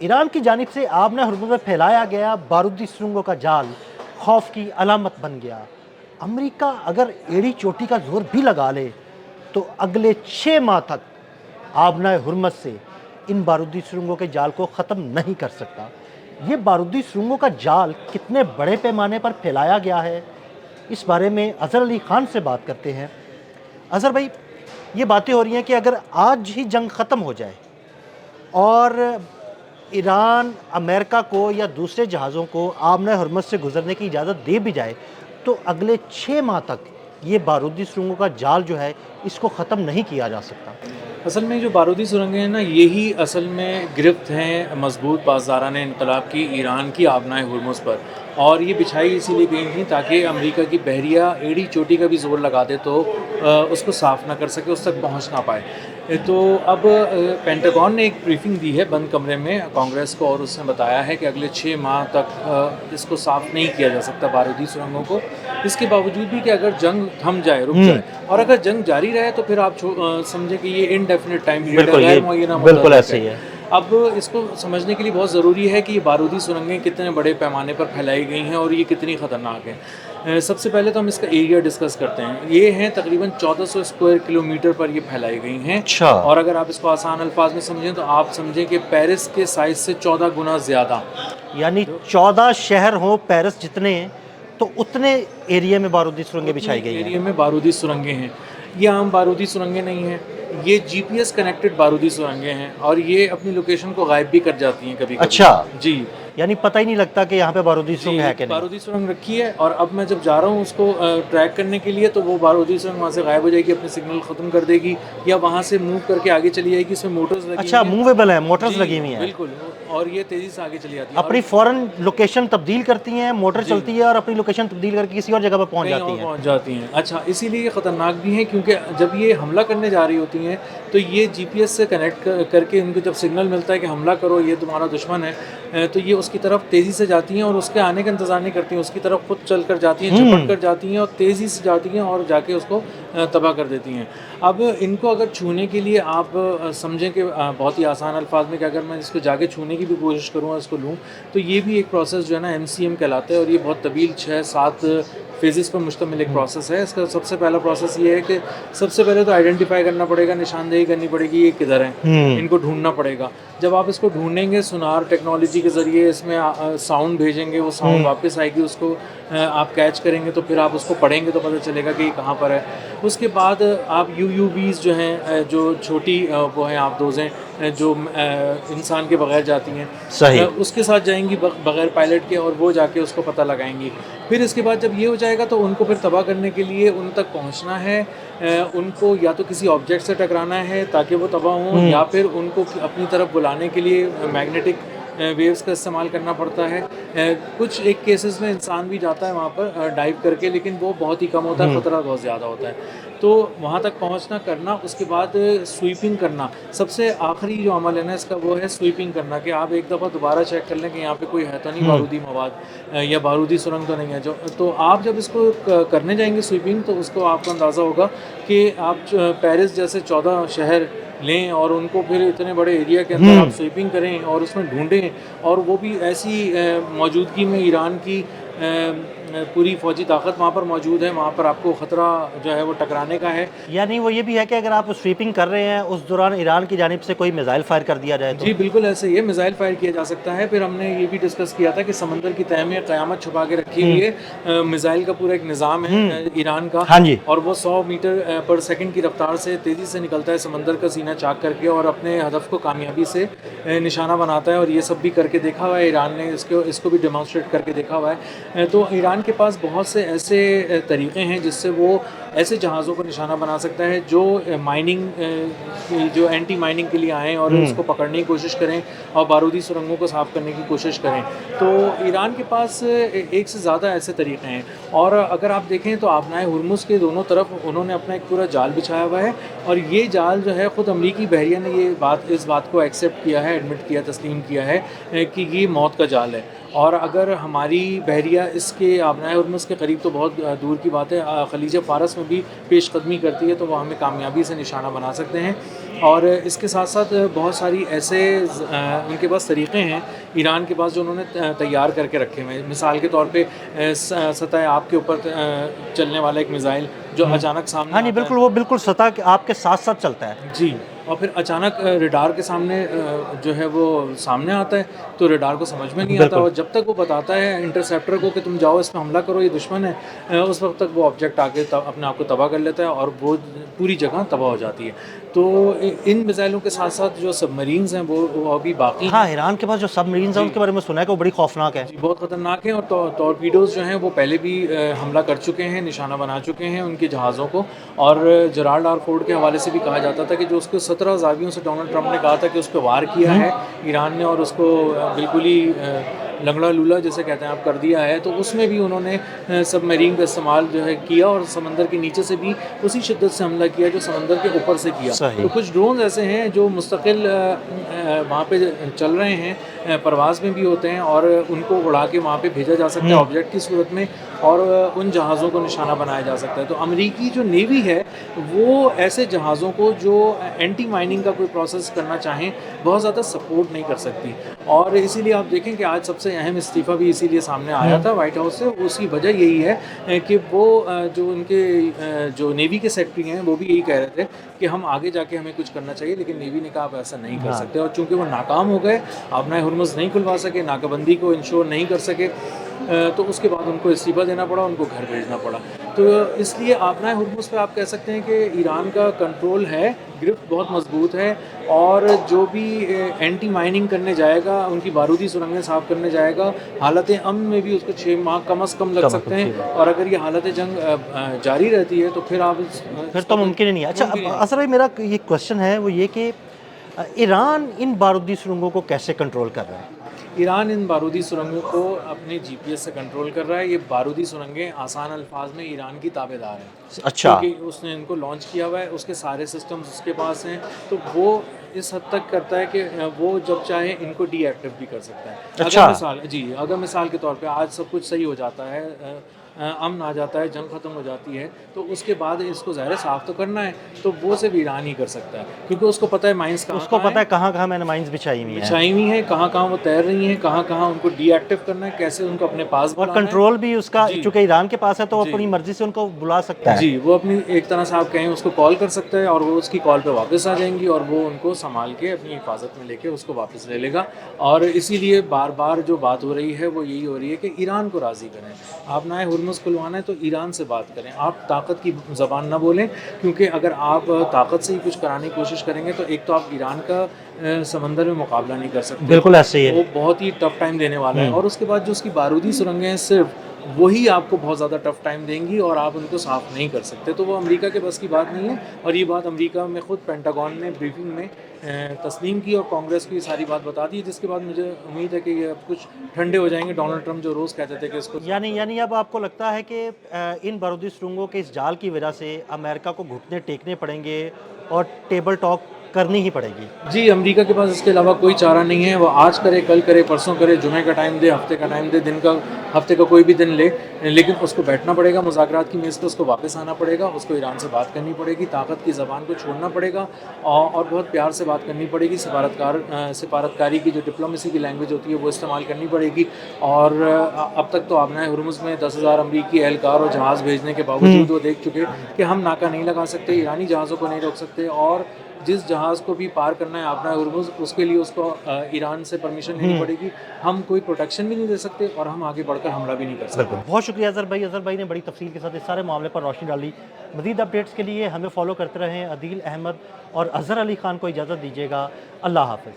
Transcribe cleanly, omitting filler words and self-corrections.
Iran की जानिब से आबना हुर्मुज़ में फैलाया गया बारूदी सुरंगों का जाल खौफ की अलामत बन गया। अमेरिका अगर एड़ी चोटी का जोर भी लगा ले तो अगले 6 माह तक आबना हुर्मुज़ से इन बारूदी सुरंगों के जाल को ख़त्म नहीं कर सकता। ये बारूदी सुरंगों का जाल कितने बड़े पैमाने पर फैलाया गया है, इस बारे में अज़हर अली ख़ान से बात करते हैं। अज़हर भाई, ये बातें हो रही हैं कि अगर आज ही जंग ख़त्म हो जाए और ईरान अमेरिका को या दूसरे जहाज़ों को आबना हुर्मुज़ से गुज़रने की इजाज़त दे भी जाए तो अगले 6 माह तक ये बारूदी सुरंगों का जाल जो है इसको ख़त्म नहीं किया जा सकता। असल में जो बारूदी सुरंगें हैं ना, यही असल में गिरफ्त हैं मजबूत पासदारान इनकलाब की ईरान की आबनाए हुर्मुज़ पर। और ये बिछाई इसीलिए गई थी ताकि अमेरिका की बहरिया एड़ी चोटी का भी ज़ोर लगा दे तो उसको साफ़ ना कर सके, उस तक पहुँच ना पाए। तो अब पेंटागन ने एक ब्रीफिंग दी है बंद कमरे में कांग्रेस को, और उसने बताया है कि अगले 6 माह तक इसको साफ़ नहीं किया जा सकता बारूदी सुरंगों को। इसके बावजूद भी कि अगर जंग थम जाए, रुक जाए, और अगर जंग जारी रहे तो फिर आप समझें कि ये इनडेफिनिट टाइम पीरियड है, गैर मुअय्यना मुद्दत बिल्कुल तक ऐसे है। ही है। अब इसको समझने के लिए बहुत ज़रूरी है कि ये बारूदी सुरंगें कितने बड़े पैमाने पर फैलाई गई हैं और ये कितनी ख़तरनाक हैं। सबसे पहले तो हम इसका एरिया डिस्कस करते हैं। ये हैं तकरीबन 1400 स्क्वायर किलोमीटर पर ये फैलाई गई हैं। अच्छा। और अगर आप इसको आसान अल्फाज में समझें तो आप समझें कि पेरिस के साइज़ से 14 गुना ज़्यादा, यानी 14 शहर हों पेरिस जितने, तो उतने एरिया में बारूदी सुरंगें बिछाई गई हैं। एरिया में बारूदी सुरंगें हैं। ये आम बारूदी सुरंगें नहीं हैं, ये जीपीएस कनेक्टेड बारूदी सुरंगें हैं, और ये अपनी लोकेशन को गायब भी कर जाती हैं कभी-कभी। अच्छा, जी। यानी पता ही नहीं लगता कि यहाँ पे बारूदी सुरंग है कि नहीं। बारूदी सुरंग रखी है, और अब मैं जब जा रहा हूँ उसको ट्रैक करने के लिए, तो वो बारूदी सुरंग वहाँ से गायब हो जाएगी, अपने सिग्नल ख़त्म कर देगी, या वहाँ से मूव करके आगे चली जाएगी। इसमें मोटर्स लगी अच्छा, हुई हैं। मूवेबल है, मोटर्स जी, लगी हुई हैं। बिल्कुल। और ये तेज़ी से आगे चली जाती है, अपनी फ़ौरन लोकेशन तब्दील करती हैं, मोटर चलती है और अपनी लोकेशन तब्दील करके किसी और जगह पर पहुँच कहीं जाती और हैं। पहुँच जाती हैं। अच्छा, इसीलिए ये ख़तरनाक भी हैं, क्योंकि जब ये हमला करने जा रही होती हैं तो ये जीपीएस से कनेक्ट करके इनको जब सिग्नल मिलता है कि हमला करो, ये तुम्हारा दुश्मन है, तो ये उसकी तरफ तेज़ी से जाती हैं और उसके आने का इंतज़ार नहीं करती हैं, उसकी तरफ खुद चल कर जाती हैं, झपट कर जाती हैं और तेज़ी से जाती हैं और जाके उसको तबाह कर देती हैं। अब इनको अगर छूने के लिए आप समझें कि बहुत ही आसान अल्फाज में कि अगर मैं इसको जाके छूने की भी कोशिश करूँ और इसको लूँ, तो ये भी एक प्रोसेस जो है ना एमसीएम कहलाता है, और ये बहुत तवील 6-7 फेजेस पर मुश्तमिल एक प्रोसेस है। इसका सबसे पहला प्रोसेस ये है कि सबसे पहले तो आइडेंटिफाई करना पड़ेगा, निशानदेही करनी पड़ेगी ये किधर हैं, इनको ढूंढना पड़ेगा। जब आप इसको ढूंढेंगे सुनार टेक्नोलॉजी के ज़रिए, इसमें साउंड भेजेंगे, वो साउंड वापस आएगी, उसको आप कैच करेंगे, तो फिर आप उसको पढ़ेंगे तो पता चलेगा कि ये कहाँ पर है। उसके बाद आप यूयूवीज़ जो हैं, जो छोटी वो हैं आबदोज़ें जो इंसान के बगैर जाती हैं, सही। उसके साथ जाएंगी बगैर पायलट के, और वो जाके उसको पता लगाएंगी। फिर इसके बाद जब ये हो जाएगा तो उनको फिर तबाह करने के लिए उन तक पहुंचना है, उनको या तो किसी ऑब्जेक्ट से टकराना है ताकि वो तबाह हों, या फिर उनको अपनी तरफ बुलाने के लिए मैग्नेटिक वेव्स का इस्तेमाल करना पड़ता है। कुछ एक केसेस में इंसान भी जाता है वहाँ पर डाइव करके, लेकिन वो बहुत ही कम होता है, ख़तरा बहुत ज़्यादा होता है। तो वहाँ तक पहुँचना, करना, उसके बाद स्वीपिंग करना। सबसे आखिरी जो अमल है ना इसका, वो है स्वीपिंग करना, कि आप एक दफ़ा दोबारा चेक कर लें कि यहाँ पे कोई है तो नहीं बारूदी मवाद या बारूदी सुरंग तो नहीं है। जो तो आप जब इसको करने जाएंगे स्वीपिंग, तो उसको आपको अंदाज़ा होगा कि आप पेरिस जैसे 14 शहर लें और उनको फिर इतने बड़े एरिया के अंदर आप स्वीपिंग करें और उसमें ढूंढें, और वो भी ऐसी मौजूदगी में ईरान की पूरी फ़ौजी ताकत वहाँ पर मौजूद है, वहाँ पर आपको ख़तरा जो है वो टकराने का है। यानी वो ये भी है कि अगर आप स्वीपिंग कर रहे हैं उस दौरान ईरान की जानिब से कोई मिसाइल फायर कर दिया जाए तो? जी, बिल्कुल ऐसे ही है, मिसाइल फायर किया जा सकता है। फिर हमने ये भी डिस्कस किया था कि समंदर की तह में क़यामत छुपा के रखी हुई है। मिसाइल का पूरा एक निज़ाम है ईरान का। हाँ जी। और वो 100 मीटर पर सेकंड की रफ्तार से तेज़ी से निकलता है समंदर का सीना चाक करके, और अपने हदफ को कामयाबी से निशाना बनाता है। और ये सब भी करके देखा हुआ है ईरान ने, इसको भी डेमोंस्ट्रेट करके देखा हुआ है। तो ईरान के पास बहुत से ऐसे तरीक़े हैं जिससे वो ऐसे जहाज़ों को निशाना बना सकता है जो माइनिंग जो एंटी माइनिंग के लिए आएँ और उसको पकड़ने की कोशिश करें और बारूदी सुरंगों को साफ़ करने की कोशिश करें। तो ईरान के पास एक से ज़्यादा ऐसे तरीक़े हैं। और अगर आप देखें तो आबनाए हुर्मुज़ के दोनों तरफ उन्होंने अपना एक पूरा जाल बिछाया हुआ है, और ये जाल जो है ख़ुद अमरीकी बहरिया ने इस बात को एक्सेप्ट किया है, एडमिट किया, तस्लीम किया है कि ये मौत का जाल है। और अगर हमारी बहरिया इसके आबनाए हुर्मुज़ के करीब तो बहुत दूर की बात है, ख़लीज फ़ारस में भी पेशकदमी करती है, तो वो हमें कामयाबी से निशाना बना सकते हैं। और इसके साथ साथ बहुत सारी ऐसे उनके पास तरीक़े हैं ईरान के पास जो उन्होंने तैयार करके रखे हुए हैं। मिसाल के तौर पे सतह आग के ऊपर चलने वाला एक मिसाइल जो अचानक सामने हाँ नहीं, आता है। बिल्कुल वो बिल्कुल सतह के आपके साथ साथ चलता है। जी, और फिर अचानक रडार के सामने जो है वो सामने आता है, तो रडार को समझ में नहीं आता, बिल्कुल। और जब तक वो बताता है इंटरसेप्टर को कि तुम जाओ इस पे हमला करो, ये दुश्मन है, उस वक्त तक वो ऑब्जेक्ट आके अपने आप को तबाह कर लेता है और वो पूरी जगह तबाह हो जाती है। तो इन मिसाइलों के साथ साथ जो सबमरीन्स हैं वो अभी बाकी हैं। हाँ, ईरान के पास जो सबमरीन्स हैं जी। उनके बारे में सुना है कि वो बड़ी खौफनाक है। जी, बहुत ख़तरनाक हैं, और टॉर्पीडोज़ जो हैं वो पहले भी हमला कर चुके हैं, निशाना बना चुके हैं उनके जहाज़ों को। और जेराल्ड आर फोर्ड के हवाले से भी कहा जाता था कि जो उसको 17 ज़ावियों से डोनाल्ड ट्रंप ने कहा था कि उस पे वार किया है ईरान ने, और उसको बिल्कुल ही लंगड़ा लूला जिसे कहते हैं आप कर दिया है, तो उसमें भी उन्होंने सबमरीन का इस्तेमाल जो है किया, और समंदर के नीचे से भी उसी शिद्दत से हमला किया जो समंदर के ऊपर से किया। सही। तो कुछ ड्रोन ऐसे हैं जो मुस्तकिल वहाँ पे चल रहे हैं, परवाज़ में भी होते हैं, और उनको उड़ा के वहाँ पे भेजा जा सकता है ऑब्जेक्ट की सूरत में, और उन जहाज़ों को निशाना बनाया जा सकता है। तो अमेरिकी जो नेवी है वो ऐसे जहाज़ों को जो एंटी माइनिंग का कोई प्रोसेस करना चाहें बहुत ज़्यादा सपोर्ट नहीं कर सकती, और इसीलिए आप देखें कि आज सबसे अहम इस्तीफ़ा भी इसीलिए सामने आया था वाइट हाउस से। उसकी वजह यही है कि वो जो उनके जो नेवी के सेक्रेटरी हैं वो भी यही कह रहे थे कि हम आगे जाके हमें कुछ करना चाहिए, लेकिन नेवी ने कहा आप ऐसा नहीं कर सकते, और चूंकि वो नाकाम हो गए, अपना हुर्मुज़ नहीं खुलवा सके, नाकाबंदी को इंश्योर नहीं कर सके, तो उसके बाद उनको इस्तीफ़ा देना पड़ा, उनको घर भेजना पड़ा। तो इसलिए आपना हुर्मुज़ पे आप कह सकते हैं कि ईरान का कंट्रोल है, गिरफ्त बहुत मजबूत है, और जो भी एंटी माइनिंग करने जाएगा, उनकी बारूदी सुरंगें साफ़ करने जाएगा, हालत अमन में भी उसको 6 माह कम से कम लग सकते हैं, और अगर ये हालत जंग जारी रहती है तो फिर आप फिर तो मुमकिन ही नहीं है। अच्छा, अब असर भाई मेरा ये क्वेश्चन है वो ये कि ईरान इन बारूदी सुरंगों को कैसे कंट्रोल कर रहा है? ईरान इन बारूदी सुरंगों को अपने जीपीएस से कंट्रोल कर रहा है। ये बारूदी सुरंगें आसान अल्फाज में ईरान की ताबेदार हैं, अच्छा। क्योंकि उसने इनको लॉन्च किया हुआ है, उसके सारे सिस्टम्स उसके पास हैं, तो वो इस हद तक करता है कि वो जब चाहे इनको डीएक्टिव भी कर सकता है। अच्छा। अगर मिसाल के तौर पे आज सब कुछ सही हो जाता है, अमन आ जाता है, जंग ख़त्म हो जाती है, तो उसके बाद इसको ज़ाहिर है साफ़ तो करना है, तो वो सिर्फ ईरान ही कर सकता है, क्योंकि उसको पता है माइंस कहाँ उसको पता है कहाँ कहाँ मैंने माइंस बिछाई हुई हैं, बिछाई हुई हैं, कहाँ कहाँ वो तैर रही हैं, कहाँ कहाँ उनको डीएक्टिव करना है, कैसे उनको अपने पास और बुलाना है। कंट्रोल भी उसका, जी। चूंकि ईरान के पास है तो वो जी। अपनी मर्जी से उनको बुला सकता है। जी, वो अपनी एक तरह से आप कहें उसको कॉल कर सकता है, और वो उसकी कॉल पे वापस आ जाएंगी, और वो उनको संभाल के अपनी हिफाजत में लेके उसको वापस ले लेगा। और इसीलिए बार बार जो बात हो रही है वो यही हो रही है कि ईरान को राज़ी करें। आप ना हुर्मुज़ खुलवाना है तो ईरान से बात करें, आप ताकत की ज़बान ना बोलें, क्योंकि अगर आप ताकत से ही कुछ कराने की कोशिश करेंगे तो एक तो आप ईरान का समंदर में मुकाबला नहीं कर सकते, बिल्कुल ऐसे ही है। वो बहुत ही टफ टाइम देने वाला है, और उसके बाद जो उसकी बारूदी सुरंगें हैं सिर्फ वही आपको बहुत ज़्यादा टफ टाइम देंगी, और आप उनको साफ़ नहीं कर सकते। तो वो अमेरिका के बस की बात नहीं है, और ये बात अमेरिका में ख़ुद पेंटागन ने ब्रीफिंग में तस्लीम की, और कांग्रेस को ये सारी बात बता दी, जिसके बाद मुझे उम्मीद है कि ये अब कुछ ठंडे हो जाएंगे। डोनाल्ड ट्रंप जो रोज़ कहते थे कि इसको यानी अब आपको लगता है कि इन बारूदी सुरंगों के इस जाल की वजह से अमेरिका को घुटने टेकने पड़ेंगे और टेबल टॉक करनी ही पड़ेगी? जी, अमेरिका के पास इसके अलावा कोई चारा नहीं है। वो आज करे, कल करे, परसों करे, जुमे का टाइम दे, हफ्ते का टाइम दे, हफ्ते का कोई भी दिन ले, लेकिन उसको बैठना पड़ेगा मुज़ाकरात की मेज़ पे, उसको वापस आना पड़ेगा, उसको ईरान से बात करनी पड़ेगी, ताकत की ज़बान को छोड़ना पड़ेगा, और बहुत प्यार से बात करनी पड़ेगी। सिफारतकारी की जो डिप्लोमेसी की लैंग्वेज होती है वो इस्तेमाल करनी पड़ेगी। और अब तक तो आपने हुर्मुज़ में 10,000 अमरीकी एहलकार और जहाज़ भेजने के बावजूद वो देख चुके कि हम नाका नहीं लगा सकते, ईरानी जहाज़ों को नहीं रोक सकते, और जिस जहाज़ को भी पार करना है आपना हुर्मुज़, उसके लिए उसको ईरान से परमिशन लेनी पड़ेगी। हम कोई प्रोटेक्शन भी नहीं दे सकते, और हम आगे बढ़कर हमला भी नहीं कर सकते। बहुत शुक्रिया अज़हर भाई ने बड़ी तफसील के साथ इस सारे मामले पर रोशनी डाली। मज़ीद अपडेट्स के लिए हमें फॉलो करते रहें। अदील अहमद और अज़हर अली ख़ान को इजाज़त दीजिएगा। अल्लाह हाफ़िज़।